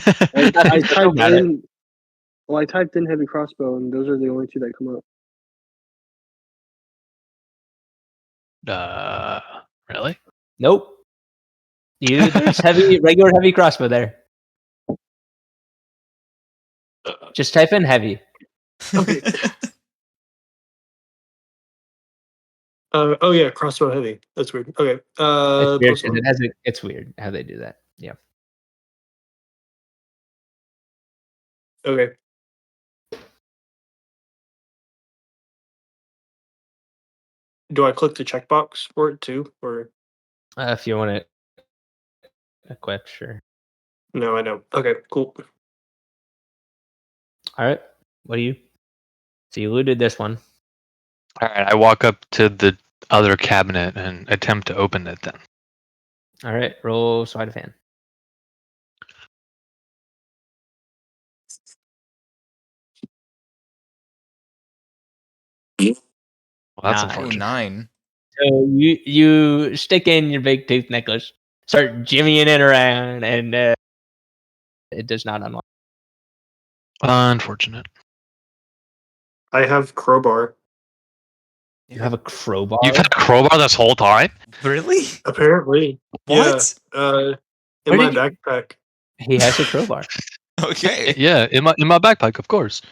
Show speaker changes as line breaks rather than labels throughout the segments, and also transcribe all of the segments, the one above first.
I typed in. Well, I typed in heavy crossbow, and those are the only two that come up.
Really?
Nope. There's regular heavy crossbow there. Just type in heavy.
Okay. Oh yeah, crossbow heavy. That's weird. Okay.
It's weird, it's weird how they do that. Yeah.
Okay. Do I click the checkbox for it too, or?
If you want to equip, sure.
No, I don't. Okay, cool.
All right. What do you? So you looted this one.
All right, I walk up to the other cabinet and attempt to open it. Then.
All right. Roll sleight of hand.
Well, that's unfortunate.
9.
So you stick in your big tooth necklace, start jimmying it around, and it does not unlock.
Unfortunate.
I have crowbar.
You have a crowbar?
You've had a crowbar this whole time?
Really?
Apparently.
What?
Yeah. In my backpack.
He has a crowbar.
Okay.
Yeah, in my backpack, of course.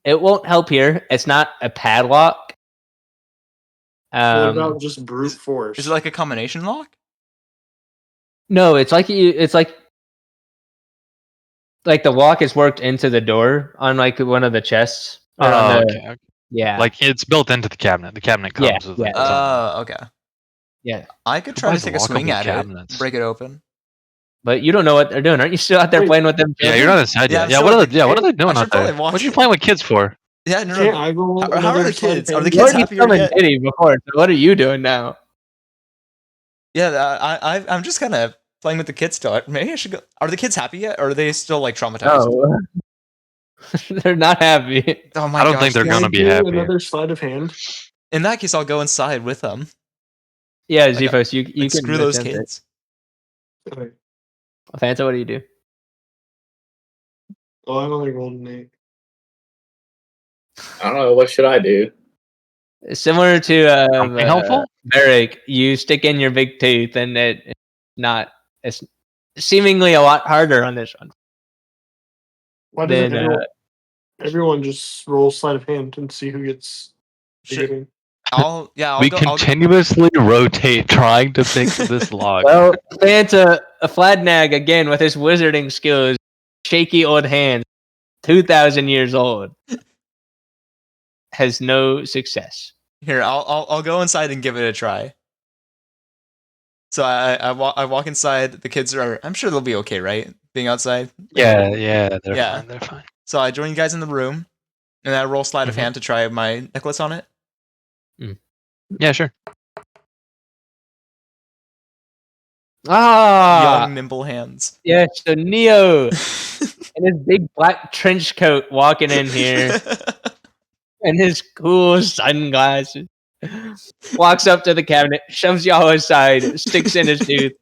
It won't help here. It's not a padlock.
What about just brute force?
Is it like a combination lock?
No, it's like the lock is worked into the door on like one of the chests.
Okay.
Yeah.
Like it's built into the cabinet. The cabinet comes with it.
Okay.
Yeah.
I could try to take a swing at it. Break it open.
But you don't know what they're doing. Aren't you still out there playing with them?
Yeah, you're not inside yet. Yeah, what are they doing out there? What are you playing with kids for?
Yeah, no.
How
are the kids? Are the
You
kids
already
happier yet?
Diddy before, so what are you doing now?
Yeah, I'm just kind of playing with the kids still. Maybe I should go. Are the kids happy yet, or are they still like traumatized?
No. They're not happy.
Oh my
I don't think they're gonna be happy.
Another sleight of hand.
In that case, I'll go inside with them.
Yeah, Zephos, you can
screw those kids.
Okay.
Fanta, what do you do?
Oh, I've only rolled an 8.
I don't know. What should I do?
Similar to
Something helpful?
Varric, you stick in your big tooth, and it's seemingly a lot harder on this one.
Why doesn't everyone just roll sleight of hand and see who gets beginning?
We continuously rotate trying to fix this lock.
Well, Fanta, a Fladnag again with his wizarding skills, shaky old hands, 2,000 years old, has no success.
Here, I'll go inside and give it a try. So I walk inside. The kids are. I'm sure they'll be okay, right? Being outside.
Yeah, they're fine. They're fine.
So I join you guys in the room, and I roll sleight of hand to try my necklace on it.
Yeah, sure.
Young, nimble hands.
Yeah, so Neo in his big black trench coat walking in here, and his cool sunglasses, walks up to the cabinet, shoves y'all aside, sticks in his tooth,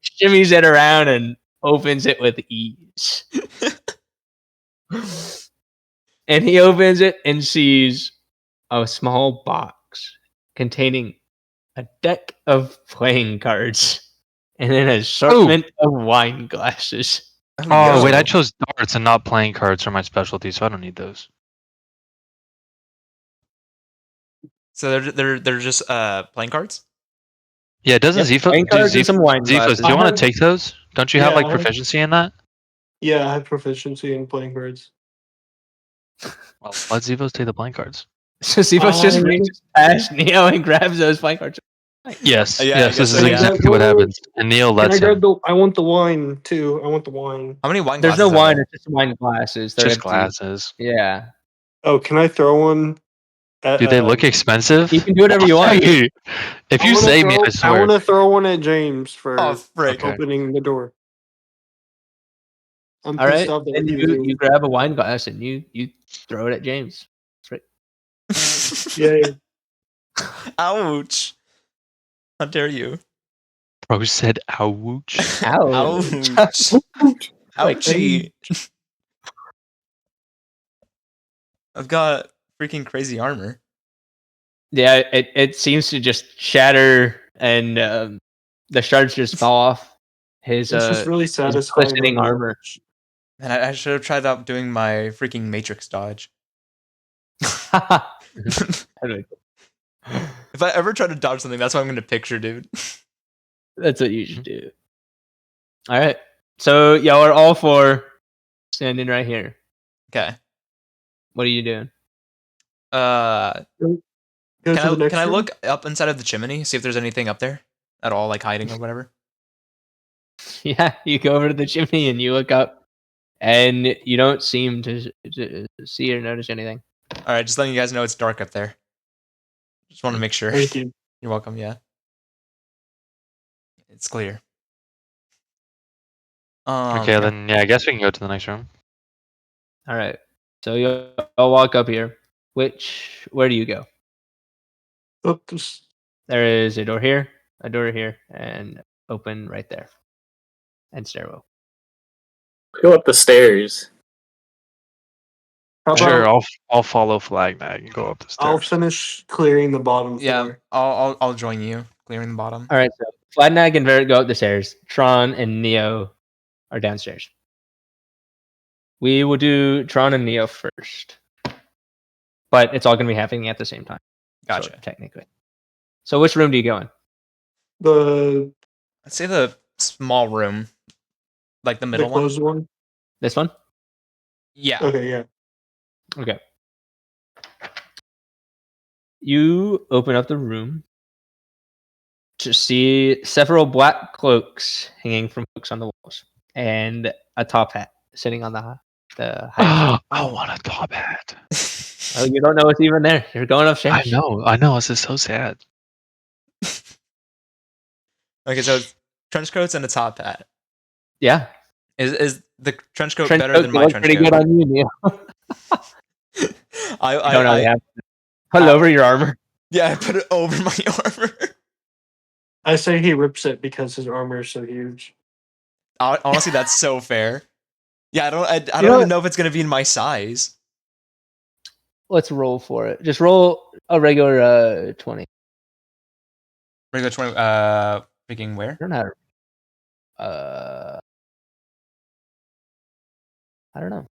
shimmies it around, and opens it with ease. And he opens it and sees a small box containing a deck of playing cards and an assortment of wine glasses.
Oh, wait, I chose darts and not playing cards for my specialty, so I don't need those.
So they're just playing cards?
Yeah, doesn't Zephos
some wine glasses.
do you want to take those? Don't you have like proficiency in that?
Yeah, I have proficiency in playing cards.
Well, let Zephos take the playing cards.
So Zephos just reaches past Neo and grabs those playing cards.
Yes,
this
is exactly what happens. And Neil lets him.
I want the wine too. I want the wine.
How many wine
There's
glasses?
no wine, it's just wine glasses. They're
Just
empty.
glasses.
Yeah.
Oh, can I throw one?
Do they look expensive?
You can do whatever you want.
If you save me, I swear.
I want to throw one at James for
frick.
opening the door.
All right, then you grab a wine glass and you throw it at James. That's right.
Yeah.
Ouch. How dare you?
Bro said ouch.
Ouch.
Ouch. Ouchie. I've got freaking crazy armor.
Yeah, it seems to just shatter and the shards just fall off his
It's just really
his
satisfying.
glistening armor.
And I should have tried out doing my freaking matrix dodge. If I ever try to dodge something, that's what I'm going to picture, dude.
That's what you should do. All right. So y'all are all four standing right here.
Okay.
What are you doing?
Go to the next
Can I
room?
look up inside of the chimney, see if there's anything up there at all, like hiding or whatever?
Yeah, you go over to the chimney and you look up, and you don't seem to see or notice anything.
All right, just letting you guys know it's dark up there. Just want to make sure.
Thank you.
You're welcome. Yeah, it's clear.
Okay, then I guess we can go to the next room.
All right. So you'll walk up here. Where do you go?
Oops.
There is a door here, and open right there, and stairwell.
Go up the stairs.
How
Sure,
about
I'll follow Flagmag and go up the stairs.
I'll finish clearing the bottom
Yeah,
floor.
I'll join you clearing the bottom.
All right. So Fladnag and Vert go up the stairs. Tron and Neo are downstairs. We will do Tron and Neo first, but it's all going to be happening at the same time.
Gotcha.
So, technically. So which room do you go in?
The
I'd say the small room, like the
the
middle one.
closed one.
This one?
Yeah.
Okay, yeah.
Okay. You open up the room to see several black cloaks hanging from hooks on the walls, and a top hat sitting on the highest.
I want a top hat.
Oh, you don't know what's even there. You're going upstairs.
I know. This is so sad.
Okay, so it's trench coats and a top hat.
Yeah.
Is the trench coat
Trench
better
coat
than my
looks
trench
pretty
coat?
good on you, Neil.
I
don't really have to. Put it over your armor.
Yeah, I put it over my armor.
I say he rips it because his armor is so huge.
Honestly, that's so fair. Yeah, I don't
know
even know if it's gonna be in my size.
Let's roll for it. Just roll a regular 20.
Regular 20. Freaking where?
I don't know. I don't know.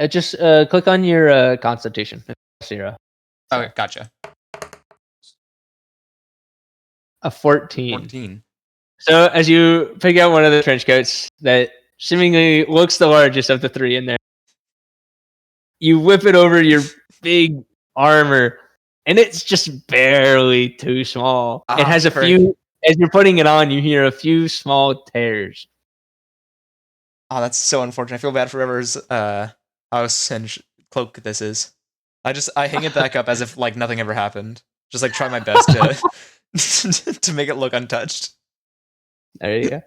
Just click on your Constitution. 0.
Okay, gotcha.
A 14.
14.
So as you pick out one of the trench coats that seemingly looks the largest of the three in there, you whip it over your big armor, and it's just barely too small. It has a few. As you're putting it on, you hear a few small tears.
Oh, that's so unfortunate. I feel bad for whoever's house and cloak this is. I hang it back up as if like nothing ever happened. Just like try my best to to make it look untouched.
There you go.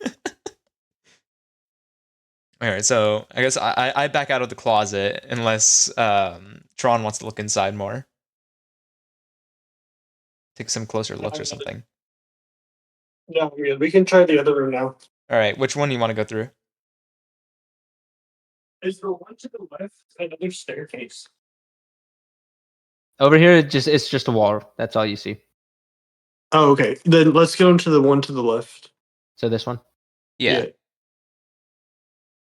Alright, so I guess I back out of the closet unless Tron wants to look inside more. Take some closer looks or something.
Yeah, we can try the other room now.
Alright, which one do you want to go through?
Is the one to the left another staircase?
Over here, it's just a wall. That's all you see.
Oh, okay. Then let's go into the one to the left.
So this one.
Yeah.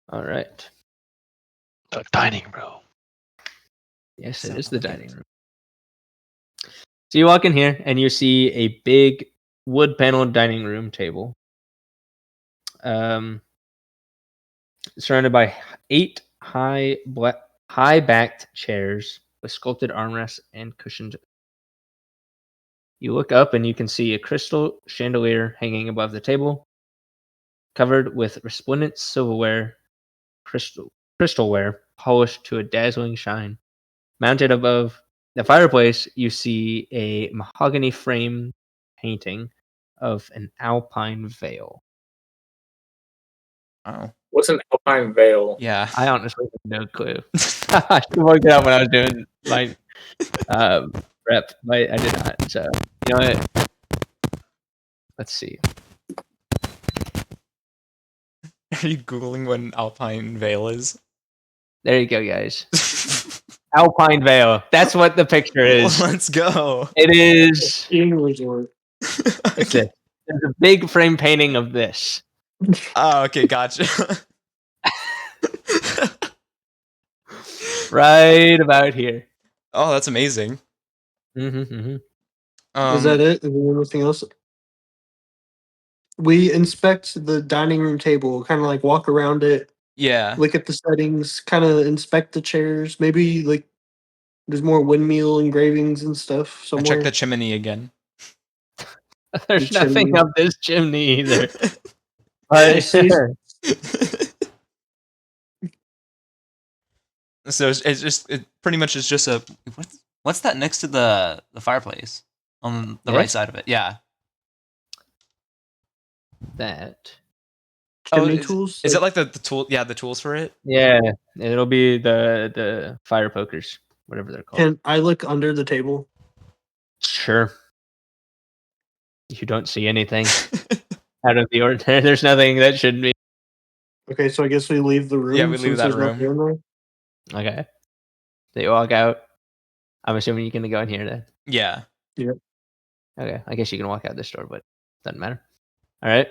All right.
The dining room.
Yes,
So
it is the
elegant.
dining room. So you walk in here and you see a big wood paneled dining room table. Surrounded by 8 high backed chairs with sculpted armrests and cushioned. You look up and you can see a crystal chandelier hanging above the table, covered with resplendent silverware, crystalware polished to a dazzling shine. Mounted above the fireplace, you see a mahogany frame painting of an alpine vale.
Oh.
What's an alpine veil?
Yeah.
I honestly have no clue. I should have looked it up when I was doing my rep, but I did not. So, you know what? Let's see.
Are you googling when Alpine Vale is?
There you go, guys. Alpine Vale. That's what the picture is.
Let's go.
It is.
Skiing resort.
It's this. There's a big frame painting of this.
Oh, okay, gotcha.
Right about here.
Oh, that's amazing.
Mm-hmm.
Is that it? Is there anything else? We inspect the dining room table, kind of like walk around it,
Yeah.
look at the settings, kind of inspect the chairs. Maybe like there's more windmill engravings and stuff
I
somewhere.
check the chimney again.
There's
The
nothing
chimney.
up this chimney either. But
see-
So it pretty much is just a what's that next to the fireplace on the right
This?
side of it? Yeah.
that.
Chimney
is,
tools.
Is it like the tool? Yeah, the tools for it.
Yeah, it'll be the fire pokers, whatever they're called.
Can I look under the table?
Sure. You don't see anything out of the ordinary. There's nothing that should be.
Okay, so I guess we leave the room.
Yeah, we leave
since
that
there's nothing in there.
Okay. They walk out. I'm assuming you're gonna go in here then.
Yeah.
Okay. I guess you can walk out this door, but doesn't matter. All right.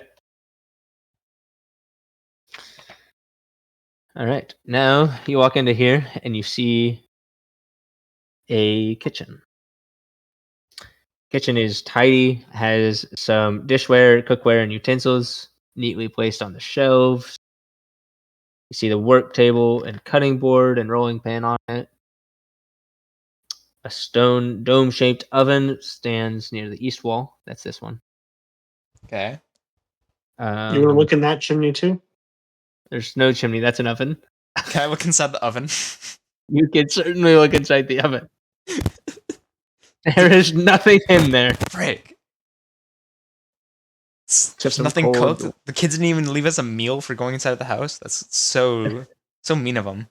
All right. Now you walk into here and you see a kitchen. Kitchen is tidy, has some dishware, cookware, and utensils neatly placed on the shelves. You see the work table and cutting board and rolling pan on it. A stone dome-shaped oven stands near the east wall. That's this one.
Okay.
You want to look in that chimney too?
There's no chimney. That's an oven.
Can I look inside the oven?
You can certainly look inside the oven. There is nothing in there.
Frick. There's
some
nothing
cold-
cooked. The kids didn't even leave us a meal for going inside of the house. That's so mean of them.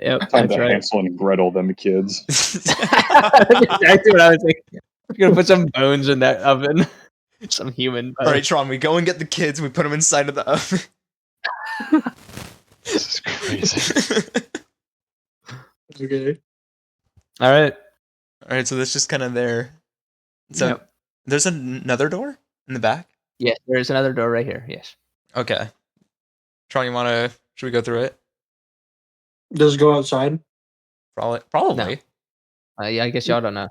Yep,
Time
that's
to
right.
Hansel and Gretel them kids.
That's exactly what I was thinking. I'm gonna put some bones in that oven. Some human bones.
All right, Tron, we go and get the kids. We put them inside of the oven.
This is crazy.
Okay.
All right.
All right, so that's just kind of there. So
Yep.
there's another door in the back.
Yes, there's another door right here. Yes.
Okay. Tron, should we go through it?
Does it go outside?
Probably.
Yeah, I guess y'all don't know.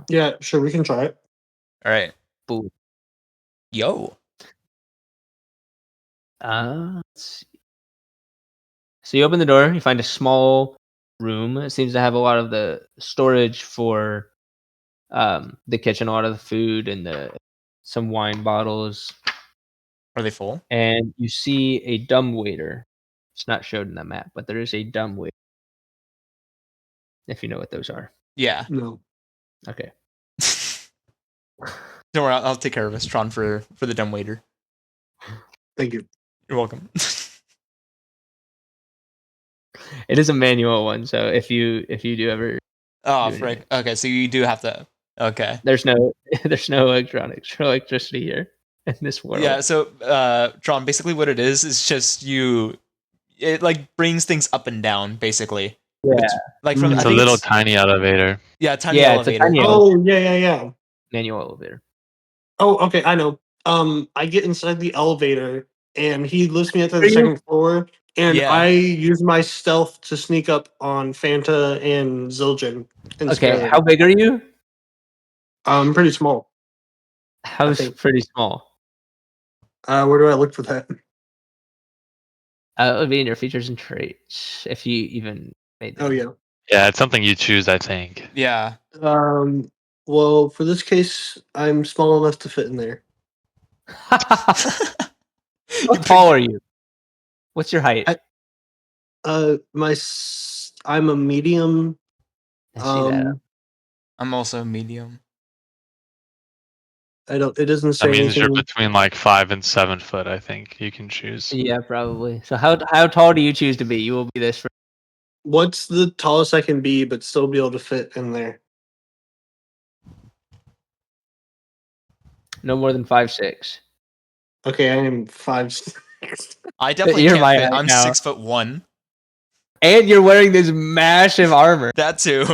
Yeah, sure. We can try it.
All right.
Boo.
Yo.
Let's see. So you open the door. You find a small room. It seems to have a lot of the storage for the kitchen, a lot of the food, and some wine bottles.
Are they full?
And you see a dumbwaiter. It's not showed in the map, but there is a dumbwaiter. If you know what those are.
Yeah.
No.
Okay.
Don't worry, I'll take care of us, Tron, for the dumb waiter.
Thank you.
You're welcome.
It is a manual one, so if you do ever,
Oh,
Do
frick. Okay, so you do have to. Okay.
there's no electronics or electricity here in this world.
Yeah. So, Tron, basically, what it is just it like brings things up and down, basically.
Yeah.
Like from
Mhm.
I
It's a
think
little tiny elevator.
yeah, tiny
Yeah, it's a
elevator.
tiny
Oh, yeah.
manual elevator.
Oh, okay, I know. I get inside the elevator and he lifts me up to
Are
the
you-
second floor, and
Yeah.
I use my stealth to sneak up on Fanta and Zildjian and scare
Okay,
them.
how big are you?
Pretty small.
How's
think-
pretty small?
Where do I look for that?
It would be in your features and traits if you even made them.
Oh yeah.
Yeah, it's something you choose, I think.
Yeah.
Well, for this case, I'm small enough to fit in there.
How tall are you? What's your height?
I'm a medium.
I see that.
I'm also medium.
It doesn't say
That means you're
anything.
between like 5 and 7 foot, I think. You can choose.
Yeah, probably. So how tall do you choose to be? You will be this.
What's the tallest I can be, but still be able to fit in there?
No more than 5'6".
Okay, I am 5'6".
I definitely
You're
can't
my
fit.
height
I'm
now.
6'1".
And you're wearing this massive armor.
That too.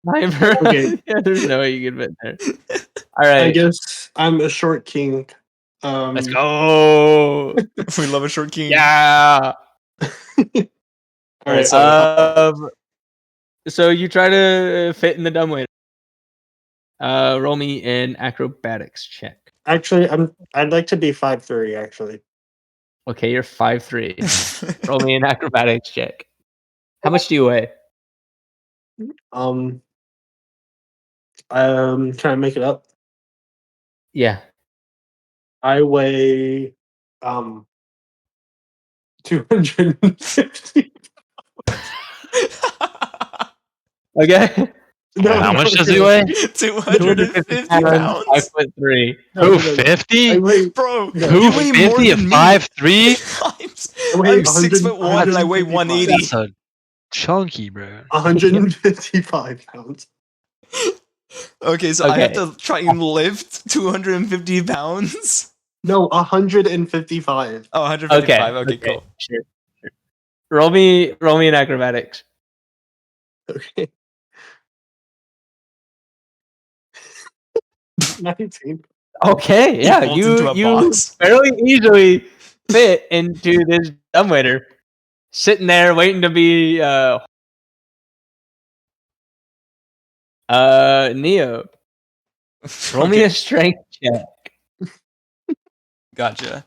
Okay.
Yeah, there's no way you can fit there. All
I
right,
guess I'm a short king.
let's go.
We love a short king.
Yeah.
All
Alright,
right.
so
So you try to fit in the dumbwaiter. Roll me an acrobatics check.
Actually, I'd like to be 5'3". Actually,
Okay, you're 5'3". Roll me an acrobatics check. How much do you weigh?
trying to make it up.
Yeah.
I weigh 250.
Okay.
No,
How much does he
really.
weigh?
250 pounds?
5'3".
Who,
No.
50?
I weigh,
Bro,
No.
you
Who,
weigh more
50 at
than me.
5'3"?
I weigh
I'm 6'1" and I weigh 180.
That's a chunky, bro.
155 pounds.
Okay, so I have
Okay.
to try and lift 250 pounds?
No, 155.
Oh, 155.
Okay.
Okay, cool.
Sure. Roll me an acrobatics.
Okay. 19.
Okay, yeah,
folds into a
you
box.
fairly easily fit into this dumbwaiter, sitting there waiting to be Neo. Roll me
Okay,
a strength check.
gotcha.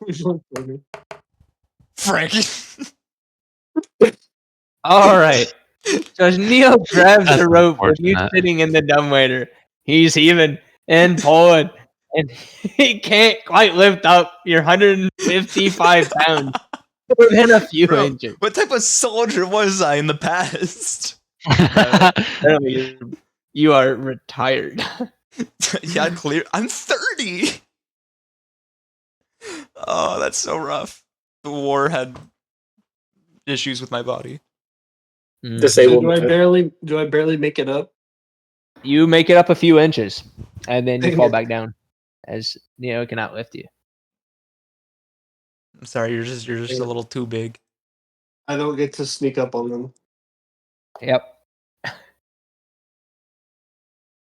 Frankie.
All right. So as Neo grabs
That's
the rope with you
unfortunate.
sitting in the dumbwaiter, he's heaving and pulling, and he can't quite lift up your 155 pounds within a few
Bro,
inches.
what type of soldier was I in the past?
Apparently, you are retired.
Yeah, clear. I'm 30. Oh, that's so rough. The war had issues with my body.
So
Disabled.
do I barely make it up?
You make it up a few inches, and then you
Dang
fall
it.
back down as Neo cannot lift you.
I'm sorry, you're just a little too big.
I don't get to sneak up on them.
Yep.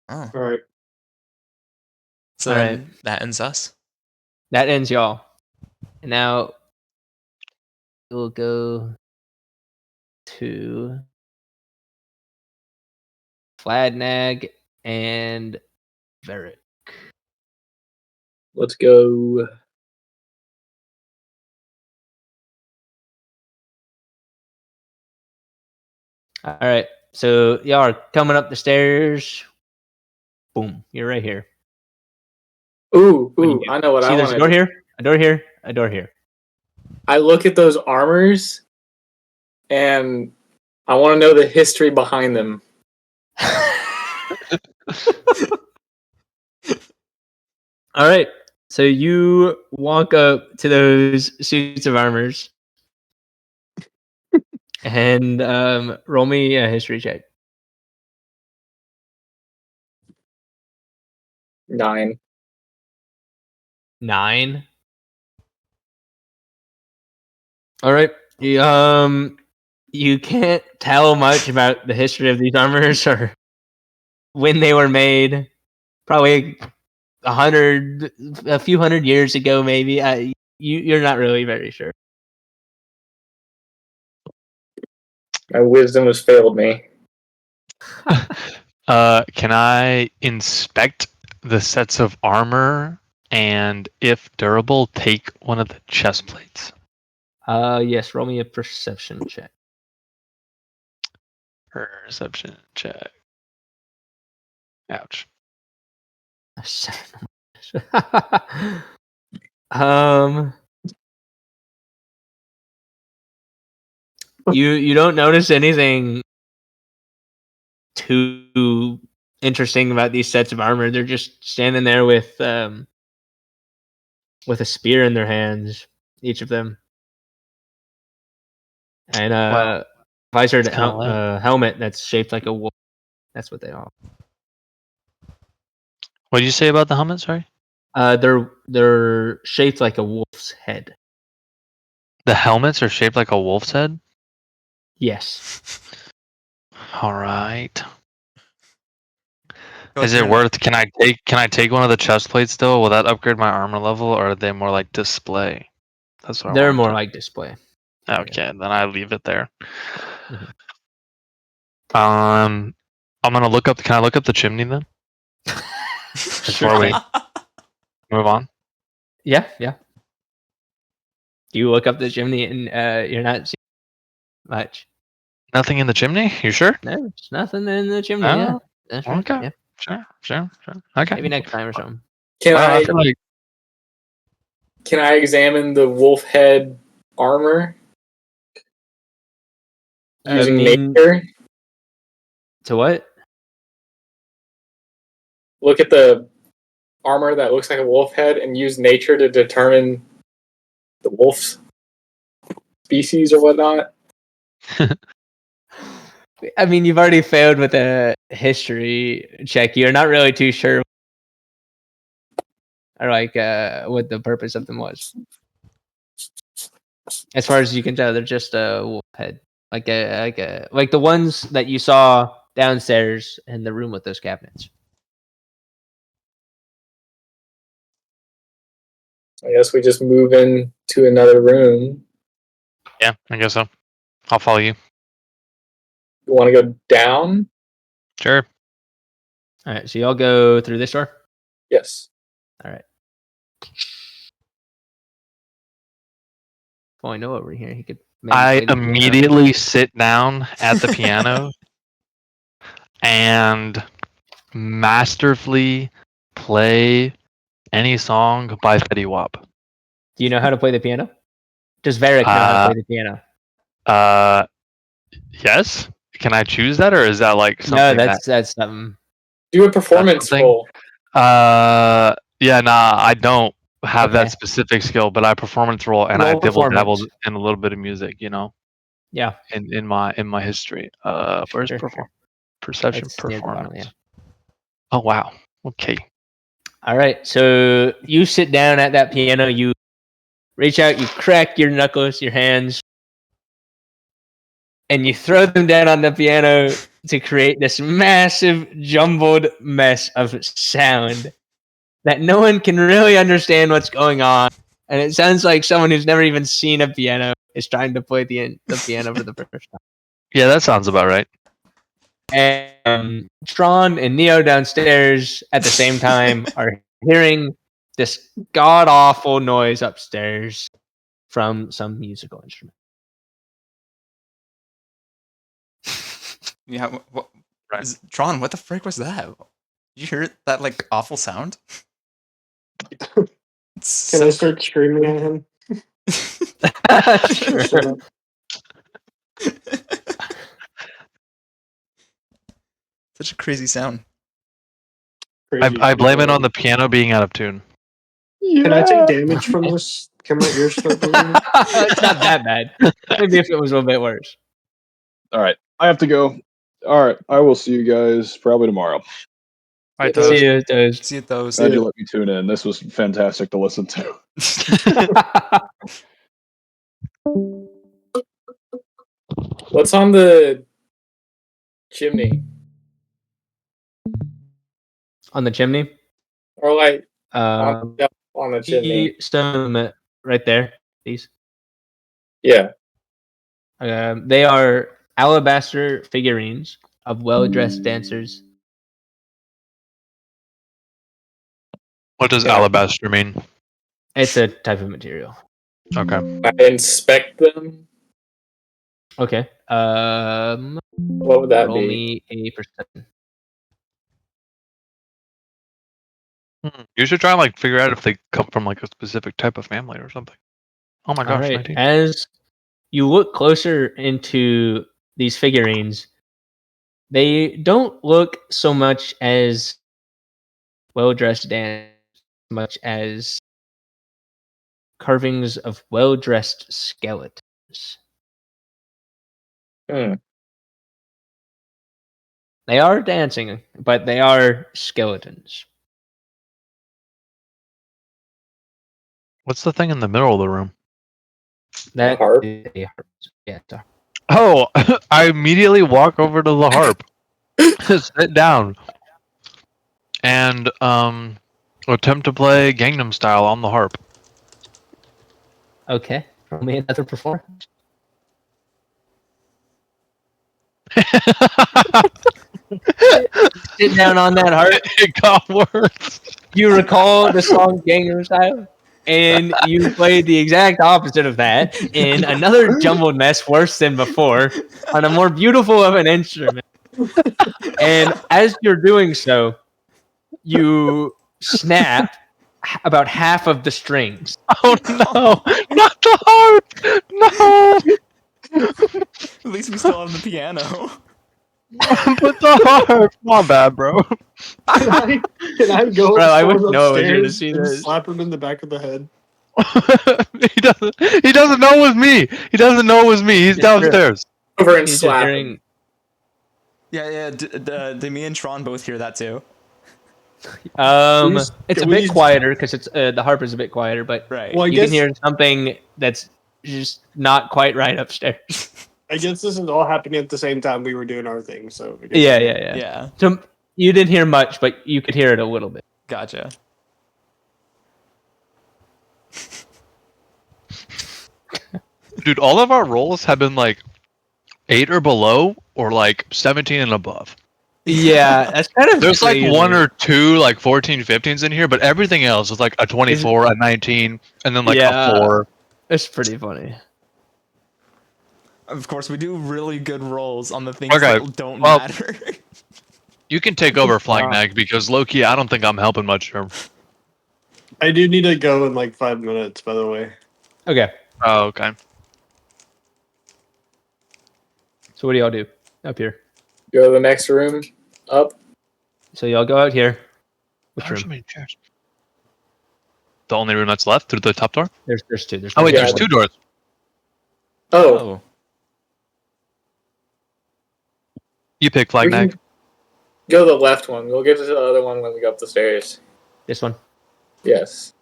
Oh,
All right.
so
All
then that ends us.
That ends y'all. And now we'll go to Fladnag and Varric.
Let's go.
All right. So y'all are coming up the stairs. Boom. You're right here.
Ooh,
What do you
ooh,
do?
I know what
See,
I
there's
want
a
to
door
do.
here, a door here, a door here.
I look at those armors and I want to know the history behind them.
All right. So you walk up to those suits of armors and roll me a history check.
9.
9. All right. You can't tell much about the history of these armors or when they were made. Probably a few hundred years ago, maybe. You're not really very sure.
My wisdom has failed me.
Can I inspect the sets of armor and, if durable, take one of the chest plates?
Yes. Roll me a perception check.
Perception check. Ouch.
um, you don't notice anything too interesting about these sets of armor. They're just standing there with a spear in their hands, each of them, and
Well,
visored
it's kinda lame.
helmet that's shaped like a wolf. That's what they are.
What did you say about the helmet? Sorry.
They're shaped like a wolf's head.
The helmets are shaped like a wolf's head.
Yes.
All right.
Feel
Is
like
it
you're
worth? Can I take one of the chest plates still? Will that upgrade my armor level, or are they more like display? That's what I
They're
want.
more like display.
Okay, then I leave it there.
Mhm.
I'm gonna look up. Can I look up the chimney then before we move on?
Yeah. You look up the chimney and you're not seeing much.
Nothing in the chimney. You sure?
No, there's nothing in the chimney.
Oh,
Yeah. That's right.
okay.
Yeah.
Sure. Okay.
Maybe next time or something.
Can
Well, I
I
feel like
can I examine the wolf head armor using nature?
To what?
Look at the armor that looks like a wolf head and use nature to determine the wolf's species or whatnot.
I mean, you've already failed with a history check. You're not really too sure, or like what the purpose of them was. As far as you can tell, they're just a wolf head, like the ones that you saw downstairs in the room with those cabinets.
I guess we just move in to another room.
yeah, I guess so. I'll follow you.
You want to go down?
Sure.
All right, so y'all go through this door.
Yes.
All right. If I know over here, he could. Maybe
I
play the piano.
immediately sit down at the piano and masterfully play any song by Fetty Wap.
Do you know how to play the piano? Does Varric know how to play the piano?
Yes. Can I choose that, or is that like something
No, that's something.
Do a performance
something?
roll.
Yeah, nah, I don't have that
Okay.
specific skill, but I performance roll and I
Roll
dabbled
performance.
in a little bit of music,
Yeah.
in my history. Where's
Sure.
perception
It's near the bottom,
performance?
yeah.
Oh wow. Okay.
All right. So you sit down at that piano. You reach out. You crack your knuckles, your hands, and you throw them down on the piano to create this massive jumbled mess of sound that no one can really understand what's going on. And it sounds like someone who's never even seen a piano is trying to play the piano for the first time.
Yeah, that sounds about right.
And Tron and Neo downstairs at the same time are hearing this god awful noise upstairs from some musical instrument.
Yeah. What,
Right.
Tron, what the frick was that? Did you hear that like awful sound?
Can I start screaming at him?
Sure.
Shut up.
Such a crazy sound.
Crazy
I blame it
people.
on the piano being out of tune.
Can I take damage from this? Can my ears start bleeding?
It's not that bad. Maybe if it was a little bit worse.
All right, I have to go. All right, I will see you guys probably tomorrow.
Right,
Yeah,
See you, those.
See it those.
Glad you let me tune in. This was fantastic to listen to.
What's on the chimney?
On the chimney.
Or like
Um,
on the chimney?
some right there. These.
Yeah.
They are alabaster figurines of well-dressed dancers.
What does
Yeah.
alabaster mean?
It's a type of material.
Okay.
I inspect them.
Okay.
What would that
Roll
be?
me a perception.
You should try and like figure out if they come from like a specific type of family or something. Oh my
All
gosh,
right.
19.
As you look closer into these figurines, they don't look so much as well-dressed dancers, much as carvings of well-dressed skeletons.
Hmm.
They are dancing, but they are skeletons.
What's the thing in the middle of the room?
That
harp?
is a harp. Yeah, it's a harp.
Oh, I immediately walk over to the harp, sit down, and attempt to play Gangnam Style on the harp.
Okay. Roll me another performance. Sit down on that harp.
It got worse.
You recall the song Gangnam Style, and you played the exact opposite of that in another jumbled mess worse than before on a more beautiful of an instrument. And as you're doing so, you snap about half of the strings.
Oh no, not the harp! No,
At least we still have the piano.
but the harp. My bad, bro.
Can I go
Bro, I
storm
wouldn't know I was gonna
upstairs
see
and
this.
slap him in the back of the head?
He doesn't know it was me. He doesn't know it was me. He's
Yeah,
downstairs.
Over and
He's just
slap him.
hearing.
Yeah. Me and Tron both hear that too.
It's a bit quieter because it's the harp is a bit quieter, but
Right.
Well, I
you
guess
can hear something that's just not quite right upstairs.
I guess this is all happening at the same time we were doing our thing. So I guess
Yeah.
Yeah.
So you didn't hear much, but you could hear it a little bit.
Gotcha.
Dude, all of our rolls have been like 8 or below, or like 17 and above.
Yeah, that's kind of.
There's like
crazy.
one or two like 14, 15s in here, but everything else is like a 24, a 19, and then like
Yeah.
a 4.
It's pretty funny.
Of course, we do really good rolls on the things
Okay,
that don't
well-
matter.
You can take over Flying Nag because low-key, I don't think I'm helping much here.
I do need to go in like 5 minutes, by the way.
Okay,
Oh, okay.
so what do y'all do up here?
Go to the next room. Up.
So y'all go out here. Which
There's so
room?
many chairs. The only room that's left through the top door?
There's two.
Oh wait,
Yeah.
there's 2 doors.
Oh,
You pick Flag
we can
Nag.
go to the left one. We'll get to the other one when we go up the stairs.
This one.
Yes.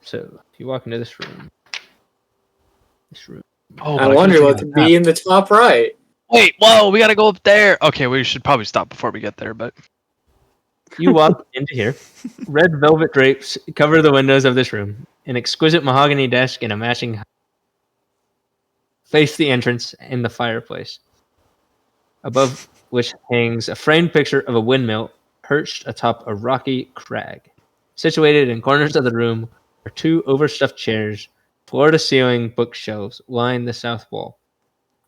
So if you walk into this room. This room.
Oh,
I
but
wonder
could've
what
taken
could
a
be in the top right.
Wait, whoa, we gotta go up there. Okay, we should probably stop before we get there, but
You walk into here. Red velvet drapes cover the windows of this room. An exquisite mahogany desk and a matching face the entrance and the fireplace, above which hangs a framed picture of a windmill perched atop a rocky crag. Situated in corners of the room are 2 overstuffed chairs. Floor-to-ceiling bookshelves line the south wall.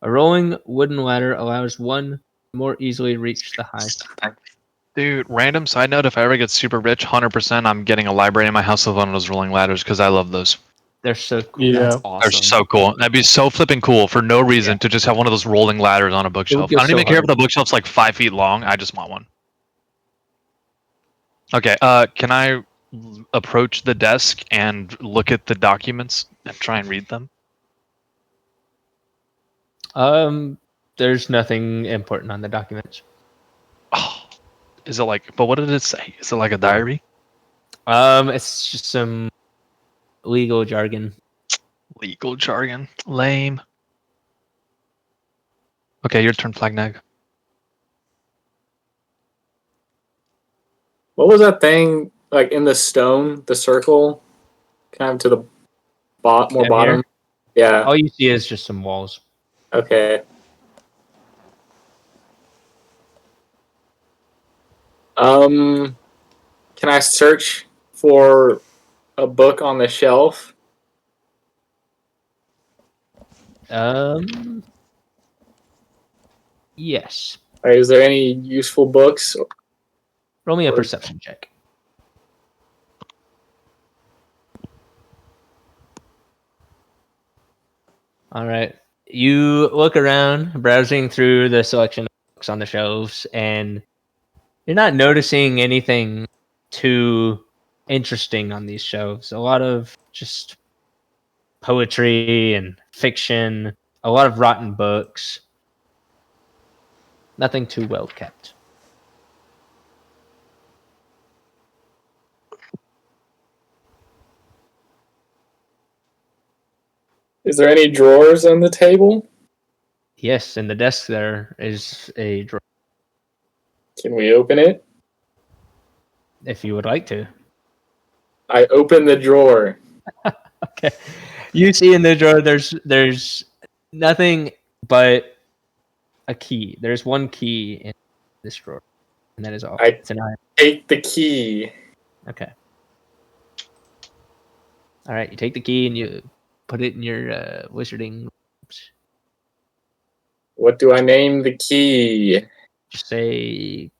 A rolling wooden ladder allows one to more easily reach the high.
dude, random side note, if I ever get super rich, 100% I'm getting a library in my house with one of those rolling ladders because I love those.
They're so cool.
Yeah.
That's
They're
awesome.
so cool. That'd be so flipping cool for no reason to just have one of those rolling ladders on a bookshelf. I
go
don't even
so
care if
hard.
the bookshelf's like 5 feet long. I just want one. Okay, can I approach the desk and look at the documents and try and read them?
There's nothing important on the documents.
Oh, is it like? But what did it say? Is it like a diary?
It's just some legal jargon.
Legal jargon. Lame. Okay, your turn, Flag Nag.
What was that thing like in the stone? The circle, kind of to the more
Down here?
bottom. Yeah.
All you see is just some walls.
Okay. Can I search for a book on the shelf?
Yes.
Or is there any useful books?
Roll me a
Or-
perception check. All right. You look around, browsing through the selection of books on the shelves, and you're not noticing anything too interesting on these shelves. A lot of just poetry and fiction, a lot of rotten books. Nothing too well kept.
Is there any drawers on the table?
Yes, in the desk there is a drawer.
Can we open it?
If you would like to.
I open the drawer.
Okay. You see in the drawer there's nothing but a key. There's one key in this drawer. And that is all. It's an iron.
Take the key.
Okay. Alright, you take the key and you put it in your wizarding robes.
What do I name the key?
Just say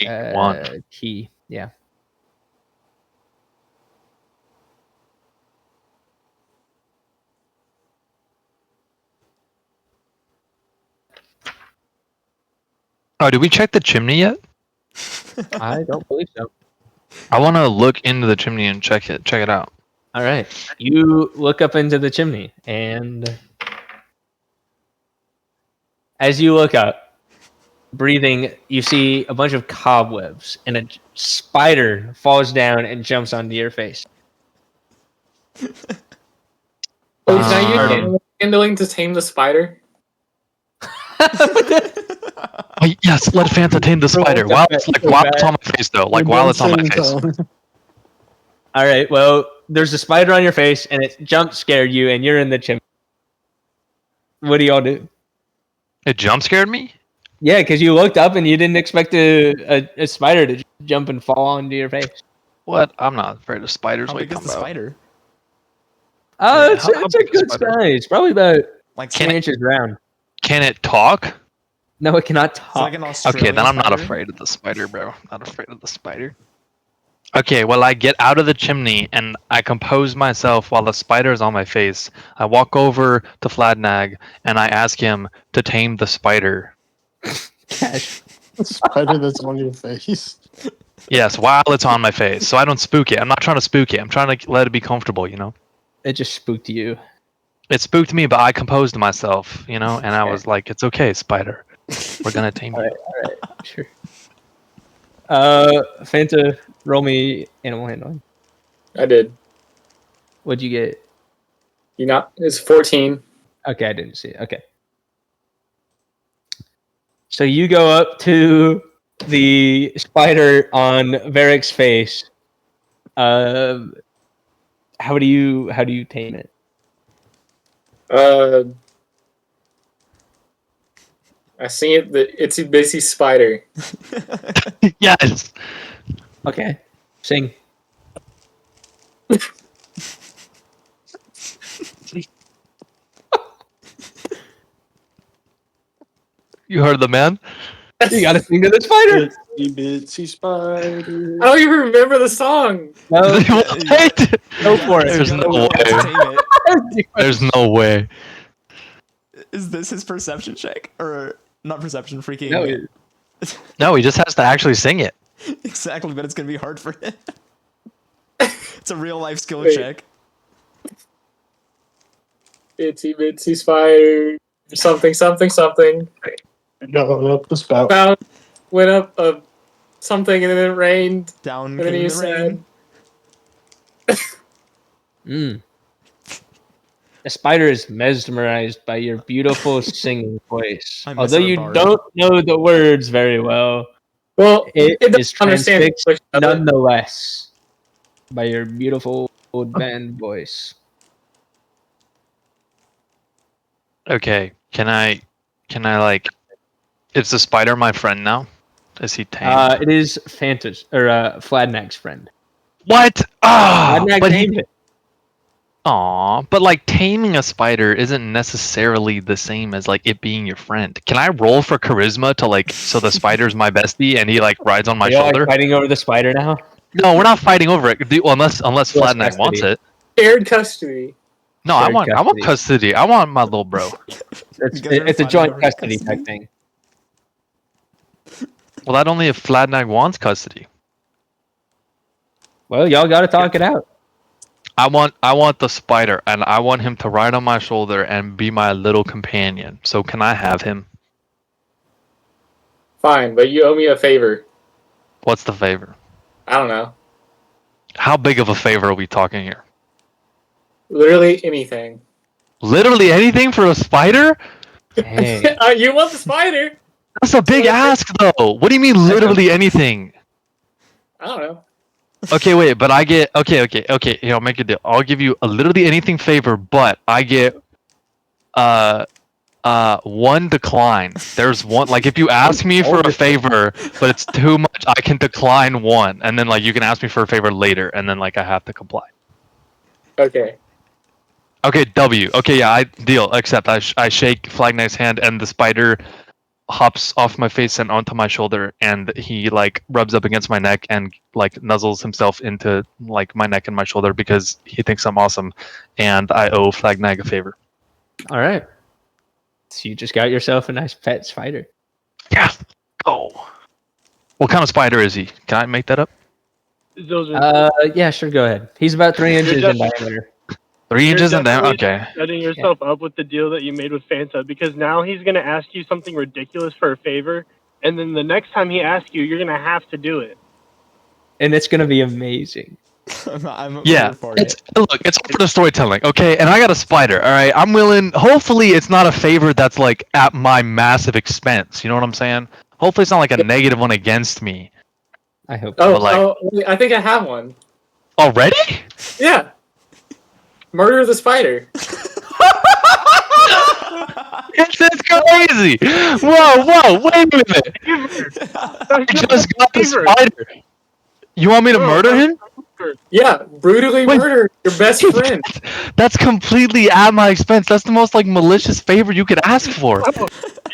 One.
key. Yeah.
Oh, did we check the chimney yet?
I don't believe so.
I want to look into the chimney and check it out.
All right. You look up into the chimney, and as you look up, breathing, you see a bunch of cobwebs, and a spider falls down and jumps onto your face.
Can I use handling to tame the spider?
Oh, yes, let Fanta tame the spider. While it's on my face, though. Like, while it's on my face.
All right. Well, there's a spider on your face, and it jump scared you, and you're in the chimney. What do y'all do?
It jump scared me?
Yeah, because you looked up and you didn't expect a spider to jump and fall onto your face.
What? I'm not afraid of spiders.
How big is the spider?
Oh,
Yeah,
it's
how
a
big is
good
the spider?
size. Probably about
Like
10 inches round.
Can it talk?
No, it cannot
It's
talk.
like an
Okay,
Australian
then I'm not
spider?
afraid of the spider, bro. Not afraid of the spider. Okay, well, I get out of the chimney and I compose myself while the spider is on my face. I walk over to Fladnag and I ask him to tame the spider.
Cash.
The spider that's on your face.
Yes, while it's on my face, so I don't spook it. I'm not trying to spook it. I'm trying to let it be comfortable, you know?
It just spooked you.
It spooked me, but I composed myself, you know? And I was like, it's okay, spider. We're going to tame you.
All right, sure. Fanta, roll me animal handling.
I did.
What'd you get?
It's 14.
Okay, I didn't see it. Okay. So you go up to the spider on Varric's face. How do you tame it?
I see it. The itsy bitsy spider.
Yes.
Okay, sing.
You heard the man?
You gotta sing to the spider.
Itsy bitsy spider.
I don't even remember the song.
No,
What?
go for it.
There's no
Let's
way.
tame it.
There's no way.
Is this his perception check? Or not perception, freaking...
No,
No, he just has to actually sing it.
Exactly, but it's gonna be hard for him. It's a real life skill
Wait.
check.
Itsy bitsy spider. Something, something, something.
No, not the spout.
Went up something and then it rained.
Down
And then
came
you
the rain.
Mm. The spider is mesmerized by your beautiful singing voice.
I miss
Although
our
you
bard.
don't know the words very well,
Well,
it
doesn't
is
understand
transfixed
English, does it?
nonetheless by your beautiful old band voice.
Okay, can I like, is the spider my friend now? Is he tamed?
It is Fanta's or Fladnag's friend.
What? Ah,
Fladnag
but
named it.
Aw, but like taming a spider isn't necessarily the same as like it being your friend. Can I roll for charisma to like so the spider's my bestie and he like rides on my
Are y'all,
shoulder?
like, fighting over the spider now?
No, we're not fighting over it. Well, unless Fladnag wants
custody.
it.
Shared custody.
No, I
Shared
want custody. I want my little bro.
It's,
You guys are
it's a
fighting
joint
over
custody
custody?
type thing.
Well, that only if Fladnag wants custody.
Well, y'all got to talk it out.
I want the spider, and I want him to ride on my shoulder and be my little companion. So can I have him?
Fine, but you owe me a favor.
What's the favor?
I don't know.
How big of a favor are we talking here?
Literally anything.
Literally anything for a spider?
Dang.
You want the spider?
That's a big ask, though. What do you mean, literally anything?
I don't know.
Okay, wait, but I get okay. Here, I'll make a deal. I'll give you a literally anything favor, but I get one decline. There's one, like, if you ask me for a favor, but it's too much, I can decline one, and then like you can ask me for a favor later, and then like I have to comply.
Okay.
Okay, W. Okay, yeah, I deal. Except I shake Flag Knight's hand, and the spider hops off my face and onto my shoulder, and he like rubs up against my neck and like nuzzles himself into like my neck and my shoulder because he thinks I'm awesome, and I owe Flag Knight a favor.
All right. So you just got yourself a nice pet spider.
Yeah. Go. What kind of spider is he? Can I make that up?
Those are
Yeah, sure. Go ahead. He's about 3 inches in
definitely-
diameter.
3
You're
inches and down.
definitely
Okay.
setting yourself up with the deal that you made with Fanta, because now he's going to ask you something ridiculous for a favor, and then the next time he asks you, you're going to have to do it.
And it's gonna be amazing.
I'm
Yeah,
here for
it's
it.
look, it's all for the storytelling, okay? And I got a spider, all right. I'm willing. Hopefully, it's not a favor that's like at my massive expense. You know what I'm saying? Hopefully, it's not like a negative one against me.
I hope.
Oh,
But, like-
wait, I think I have one.
Already?
Yeah. Murder the spider.
It's crazy. Whoa, wait a minute. I just got the spider. You want me to murder him?
Yeah, brutally
Wait.
murder your best friend.
That's completely at my expense. That's the most like malicious favor you could ask for.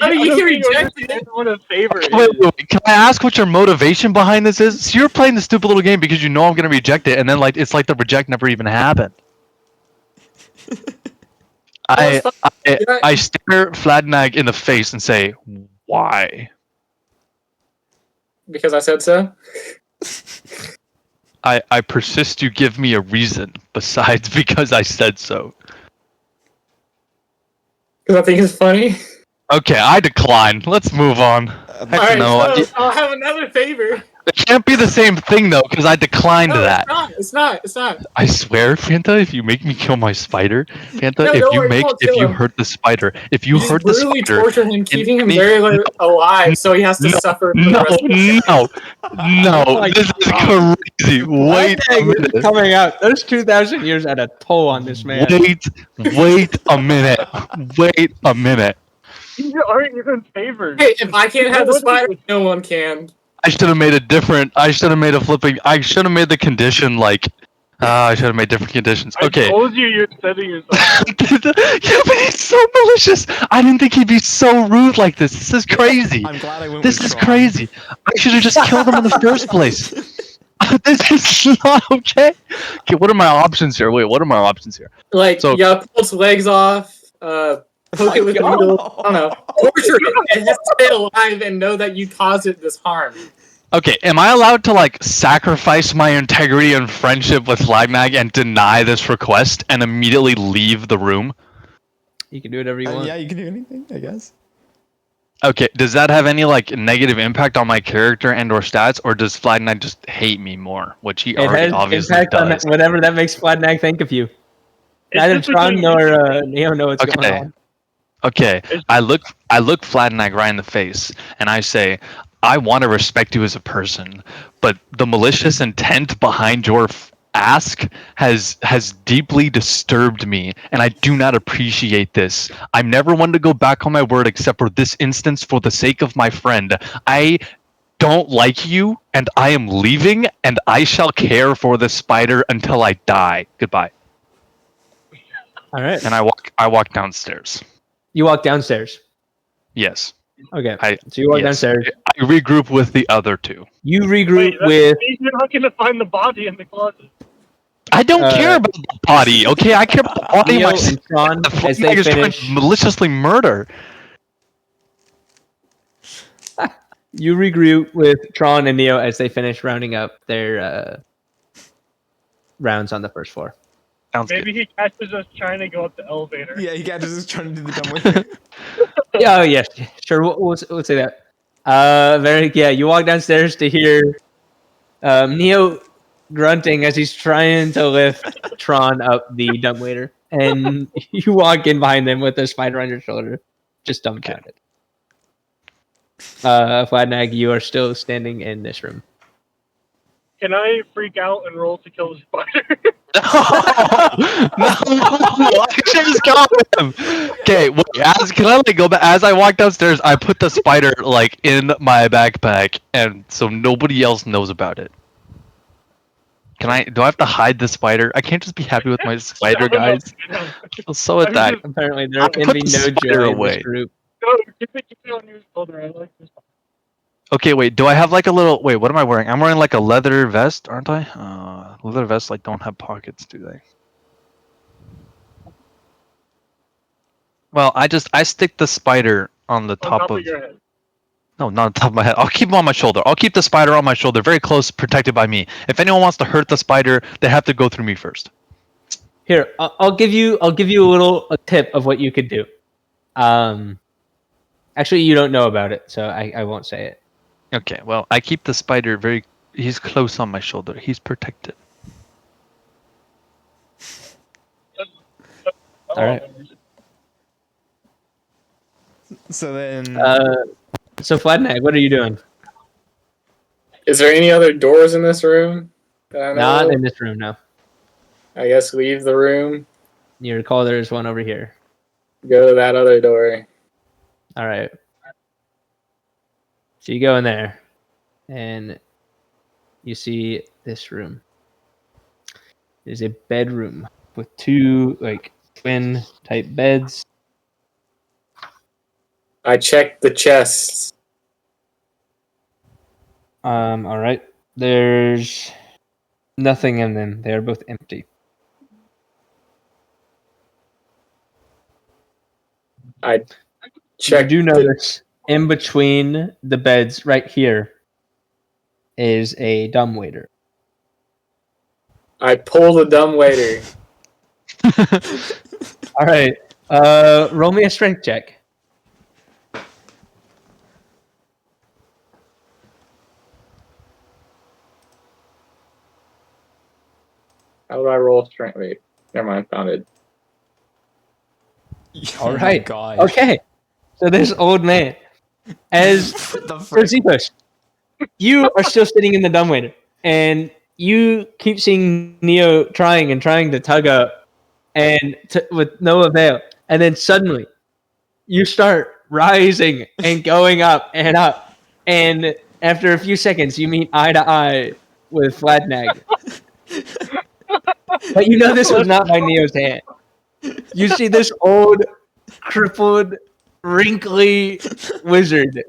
I mean, you
don't
can
think you
reject
understand
it.
what a favor is.
Wait, can I ask what your motivation behind this is? So you're playing the stupid little game because you know I'm gonna reject it, and then like it's like the reject never even happened. I stare Fladnag in the face and say, "Why?"
Because I said so.
I persist. You give me a reason besides because I said so.
Because I think it's funny.
Okay, I decline. Let's move on. Heck
All right,
no,
so I'll have another favor.
it can't be the same thing though because I declined
No,
that.
It's not.
I swear, Fanta, if you make me kill my spider, Fanta,
No,
if
don't
you
worry,
make,
don't
if
kill
you
him.
hurt the spider, if you
You just
hurt the
brutally
spider,
torture him, keeping him
me-
very alive, so he has to suffer for the
no,
rest of his
no,
my
this is
God.
crazy. Wait a
Flag is
minute.
coming out. Those 2,000 years had a toll on this man.
Wait a minute. Wait a minute.
These aren't even favors.
Hey, if I can't have the
What is
spider,
it?
no one can.
I should have made a different. I should have made a flipping. I should have made the condition like. I should have made different conditions.
I
Okay.
told you you're setting yourself up.
Yeah, but he's so malicious. I didn't think he'd be so rude like this. This is crazy.
I'm glad I went
This
with
is
Tron.
crazy. I should have just killed him in the first place. This is not okay. Okay, what are my options here? Wait, what are my options here?
Like,
So-
yeah, pull its legs off, poke it with a needle. I don't know. Torture it. It has to stay alive and know that you caused it this harm.
Okay, am I allowed to like sacrifice my integrity and friendship with Flagnag and deny this request and immediately leave the room?
You can do whatever you want.
Yeah, you can do anything, I guess.
Okay, does that have any like negative impact on my character and or stats, or does Flagnag just hate me more, which he
It
already
has
obviously
impact on
does?
whatever that makes Fladnag think of you.
It's
Neither
just
Tron
between-
nor Neo know what's going
Okay.
on.
Okay,
It's-
I look Flagnag right in the face and I say, I want to respect you as a person, but the malicious intent behind your ask has deeply disturbed me, and I do not appreciate this. I'm never one to go back on my word except for this instance for the sake of my friend. I don't like you, and I am leaving, and I shall care for the spider until I die. Goodbye.
All right.
And I walk downstairs.
You walk downstairs.
Yes.
Okay.
I-
So you walk
yes.
downstairs.
I regroup with the other two.
You
Wait,
regroup
that
with.
means you're not going to find the body in the closet.
I don't care about the body, okay? I care about the body of
Neo
my sister.
and Tron
The
as
Flagnag
they
is trying
finish.
to maliciously murder.
You regroup with Tron and Neo as they finish rounding up their rounds on the first floor.
Sounds
Maybe he catches us trying to go up the elevator.
Yeah, you guys are just trying to do the dumb way.
Yeah, oh yes, sure. We'll say that. Yeah. You walk downstairs to hear Neo. grunting as he's trying to lift Tron up the dumbwaiter, and you walk in behind him with a spider on your shoulder, just dumbfounded. Fladnag, you are still standing in this room.
Can I freak out and roll to kill the spider?
No, I just got him. Okay, wait, can I like go back? As I walk downstairs, I put the spider like in my backpack, and so nobody else knows about it. Can I? Do I have to hide the spider? I can't just be happy with my spider, guys. I feel so attacked.
Apparently, there
I
can
put
be
the
no
spider
joy in
away.
this group.
No, keep it on your shoulder. I like this.
Okay, wait. Do I have like a little? Wait, what am I wearing? I'm wearing like a leather vest, aren't I? Leather vests like don't have pockets, do they? Well, I stick the spider on the
On
top
of
of.
your head.
No, not on top of my head. I'll keep him on my shoulder. I'll keep the spider on my shoulder, very close, protected by me. If anyone wants to hurt the spider, they have to go through me first.
Here, I'll give you a tip of what you could do. Actually, you don't know about it, so I won't say it.
Okay, well, I keep the spider very. He's close on my shoulder. He's protected.
All right.
So then,
So Fladnag, what are you doing?
Is there any other doors in this room? that I know
Not
of?
in this room, no.
I guess leave the room.
You recall there's one over here.
Go to that other door.
All right. So you go in there, and you see this room. There's a bedroom with two like twin type beds.
I checked the chests.
All right. There's nothing in them. They are both empty.
I checked.
You do notice in between the beds, right here, is a dumbwaiter.
I pull the dumbwaiter.
All right. Roll me a strength check.
How do I roll strength? Wait, never mind. Found it.
All
oh my
right.
gosh.
Okay. So this old man, as
the
for
frick?
Zepos, you are still sitting in the dumbwaiter, and you keep seeing Neo trying to tug up, and with no avail. And then suddenly, you start rising and going up and up, and after a few seconds, you meet eye to eye with Fladnag. But you know this was not by Neo's hand. You see this old, crippled, wrinkly wizard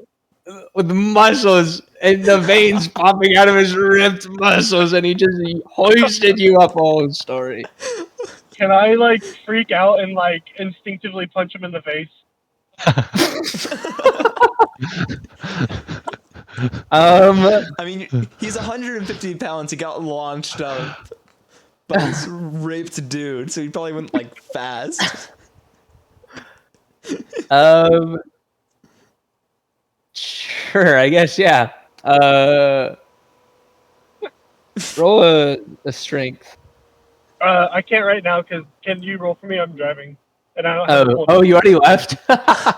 with muscles and the veins popping out of his ripped muscles, and he hoisted you up a whole story.
Can I like freak out and like instinctively punch him in the face?
I mean, he's 150 pounds. He got launched up by this raped dude, so he probably went like fast.
Sure, I guess, yeah. Roll a strength.
I can't right now because can you roll for me? I'm driving, and I don't have. a full-
You already left?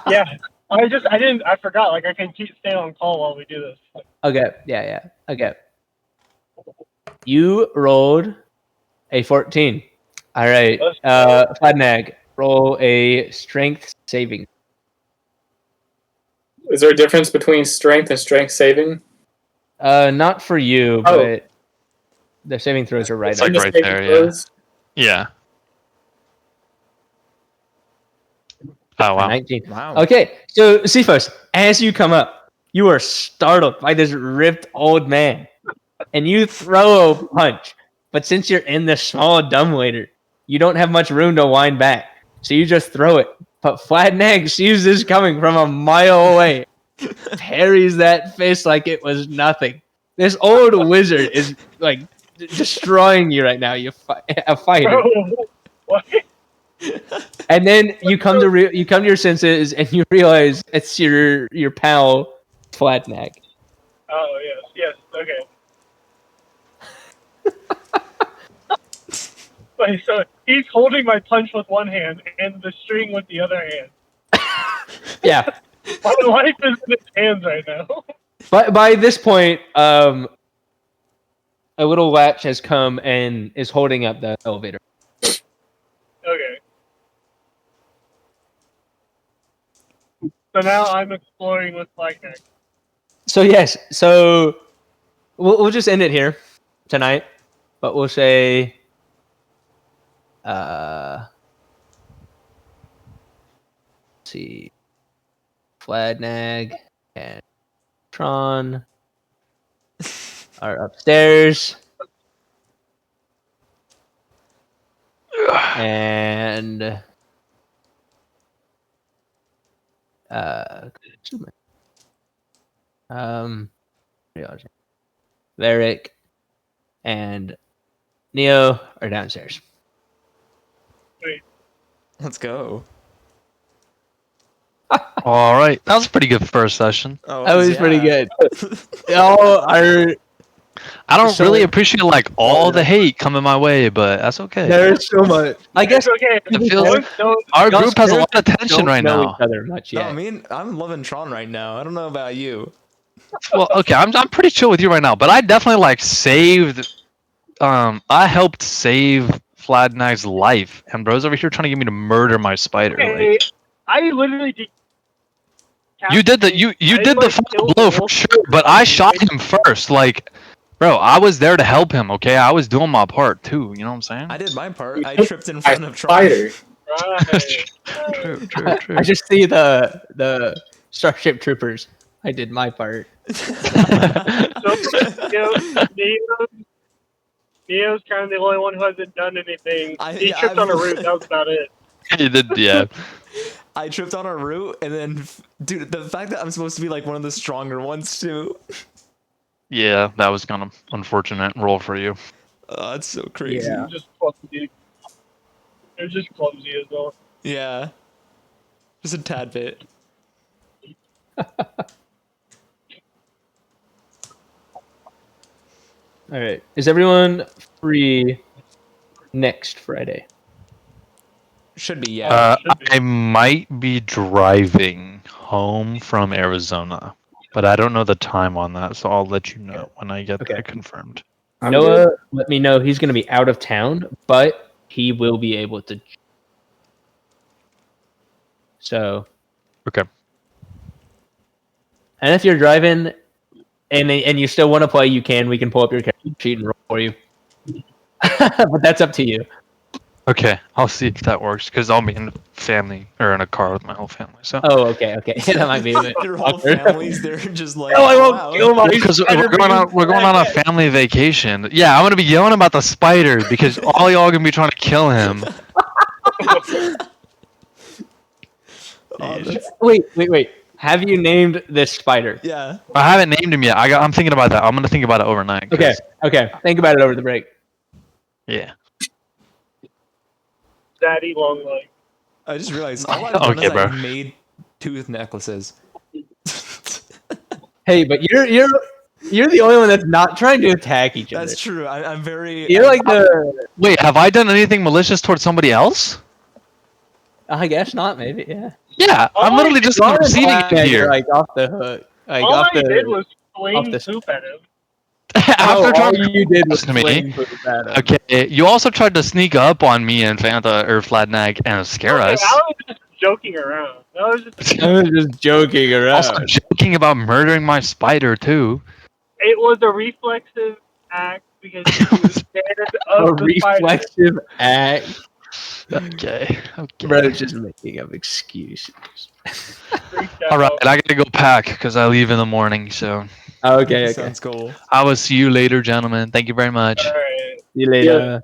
Yeah, I forgot. Like I can keep staying on call while we do this.
Okay, yeah. Okay. You rolled a 14. All right. Fladnag, roll a strength saving.
Is there a difference between strength and strength saving?
Not for you,
Oh.
but the saving throws are right
It's
up.
like
In the
right
saving
there, yeah.
throws?
Yeah. Oh wow.
19.
Wow.
Okay, so Cephas, as you come up, you are startled by this ripped old man, and you throw a punch. But since you're in the small dumbwaiter, you don't have much room to wind back, so you just throw it. But Fladnag sees this coming from a mile away, parries that fist like it was nothing. This old wizard is like destroying you right now. A fighter.
What?
And then you come to your senses and you realize it's your pal Fladnag.
Oh yes, okay. Wait, so he's holding my punch with one hand and the string with the other hand.
Yeah.
My life is in his hands right now.
But by this point, a little latch has come and is holding up the elevator.
Okay. So now I'm exploring with Flagneck.
So yes, so we'll just end it here tonight, but we'll say, let's see, Fladnag and Tron are upstairs, and Varric and Neo are downstairs.
Let's go.
All right, that was a pretty good first session.
Oh,
That was pretty good. Y'all are.
I don't
So-
really appreciate like all the hate coming my way, but that's okay.
There's so much. I guess
It's okay.
It feels-
Don't-
Our
y'all
group has a lot of
don't
tension right
know
now.
each other much
No,
yet.
I'm loving Tron right now. I don't know about you.
Well, okay, I'm pretty chill with you right now, but I definitely like saved. I helped save Fladnag's life, and bro's over here trying to get me to murder my spider.
okay.
Like,
I literally did.
you did the you
I,
did the
like,
final
killed
blow
the
for
wolf.
sure, but I shot him first. Like, bro, I was there to help him. Okay, I was doing my part too. You know what I'm saying?
I did my part.
You
I
took
tripped in
my
front of Tron.
spider.
Right.
True.
I just see the Starship Troopers. I did my part.
Neo's kind of the only one who hasn't done anything. He
Yeah,
tripped on a root. That was about it.
You did, yeah.
I tripped on a root, and then, dude, the fact that I'm supposed to be like one of the stronger ones too.
Yeah, that was kind of unfortunate roll for you.
Oh, that's so crazy.
Yeah.
Just clumsy. It was just clumsy as well.
Yeah. Just a tad bit.
All right. Is everyone free next Friday?
Should be, yeah.
Should be.
I might be driving home from Arizona, but I don't know the time on that, so I'll let you know when I get
Okay.
that confirmed.
I'm
Noah
good.
let me know he's going to be out of town, but he will be able to. So.
Okay.
And if you're driving and you still want to play, you can. We can pull up your character sheet and roll for you. But that's up to you.
Okay, I'll see if that works because I'll be in a family or in a car with my whole family. So
Oh, okay. That might be a bit
Your whole
awkward.
family's there just like,
No, I won't
wow.
kill my
because
spider
we're going on a family vacation. Yeah, I'm gonna be yelling about the spider because all y'all gonna be trying to kill him.
Oh, that's-
Wait. Have you named this spider?
yeah.
I haven't named him yet. I'm thinking about that. I'm gonna think about it overnight. 'cause-
Okay. Think about it over the break.
Yeah.
Daddy long leg.
I just realized all I've done
Okay,
is
bro.
I've made tooth necklaces.
Hey, but you're the only one that's not trying to attack each other.
That's true. I'm very.
You're like the.
Wait, have I done anything malicious towards somebody else?
I guess not. Maybe. Yeah.
Yeah, I'm literally just on the receiving end
You're
here.
like off the hook. Like
All
off
I
the.
did was
off
fling
the-
poop at him.
After
all
trying to
you did was
to me.
fling poop at him.
Okay, you also tried to sneak up on me and Fanta or Fladnag and scare
Okay,
us.
I was just joking around. That was just.
I was just joking around.
Also joking about murdering my spider too.
It was a reflexive act because he was scared
A
of the spider.
reflexive act.
Okay.
Bro's just making up excuses.
Freaked
All right,
out.
I gotta go pack because I leave in the morning. So
Okay.
Sounds cool.
I will see you later, gentlemen. Thank you very much.
All right.
See you later.